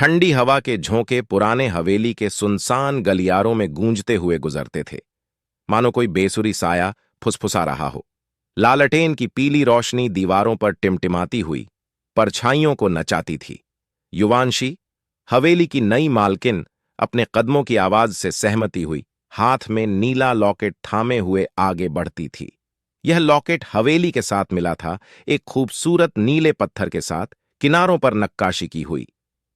ठंडी हवा के झोंके पुराने हवेली के सुनसान गलियारों में गूंजते हुए गुजरते थे, मानो कोई बेसुरी साया फुसफुसा रहा हो। लालटेन की पीली रोशनी दीवारों पर टिमटिमाती हुई परछाइयों को नचाती थी। युवांशी, हवेली की नई मालकिन, अपने कदमों की आवाज से सहमती हुई हाथ में नीला लॉकेट थामे हुए आगे बढ़ती थी। यह लॉकेट हवेली के साथ मिला था, एक खूबसूरत नीले पत्थर के साथ, किनारों पर नक्काशी की हुई।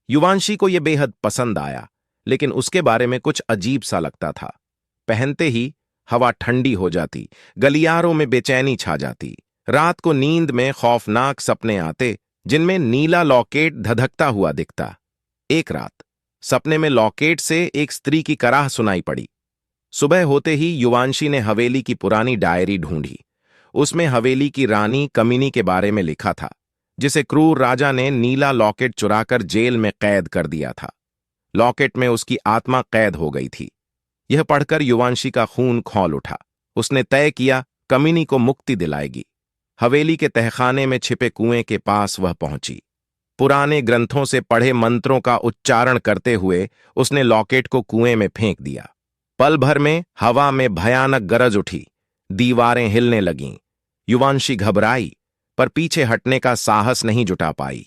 युवांशी को यह बेहद पसंद आया, लेकिन उसके बारे में कुछ अजीब सा लगता था। पहनते ही हवा ठंडी हो जाती, गलियारों में बेचैनी छा जाती। रात को नींद में खौफनाक सपने आते, जिनमें नीला लॉकेट धधकता हुआ दिखता। एक रात सपने में लॉकेट से एक स्त्री की कराह सुनाई पड़ी। सुबह होते ही युवांशी ने हवेली की पुरानी डायरी ढूंढी। उसमें हवेली की रानी कमिनी के बारे में लिखा था, जिसे क्रूर राजा ने नीला लॉकेट चुराकर जेल में कैद कर दिया था। लॉकेट में उसकी आत्मा कैद हो गई थी। यह पढ़कर युवांशी का खून खौल उठा। उसने तय किया कमिनी को मुक्ति दिलाएगी। हवेली के तहखाने में छिपे कुएं के पास वह पहुंची। पुराने ग्रंथों से पढ़े मंत्रों का उच्चारण करते हुए उसने लॉकेट को कुएं में फेंक दिया। पल भर में हवा में भयानक गरज उठी, दीवारें हिलने लगीं। युवांशी घबराई, पर पीछे हटने का साहस नहीं जुटा पाई।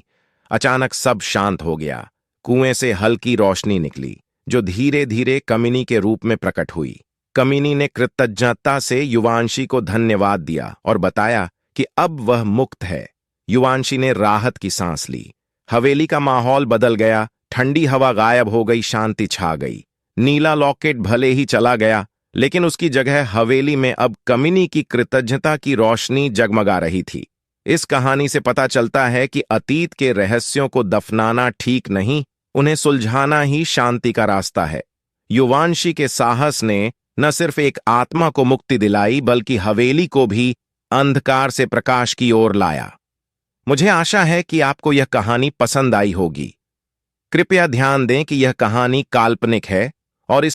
अचानक सब शांत हो गया। कुएं से हल्की रोशनी निकली, जो धीरे धीरे कमिनी के रूप में प्रकट हुई। कमिनी ने कृतज्ञता से युवांशी को धन्यवाद दिया और बताया कि अब वह मुक्त है। युवांशी ने राहत की सांस ली। हवेली का माहौल बदल गया, ठंडी हवा गायब हो गई, शांति छा गई। नीला लॉकेट भले ही चला गया, लेकिन उसकी जगह हवेली में अब कमिनी की कृतज्ञता की रोशनी जगमगा रही थी। इस कहानी से पता चलता है कि अतीत के रहस्यों को दफनाना ठीक नहीं, उन्हें सुलझाना ही शांति का रास्ता है। युवांशी के साहस ने न सिर्फ एक आत्मा को मुक्ति दिलाई, बल्कि हवेली को भी अंधकार से प्रकाश की ओर लाया। मुझे आशा है कि आपको यह कहानी पसंद आई होगी। कृपया ध्यान दें कि यह कहानी काल्पनिक है और इस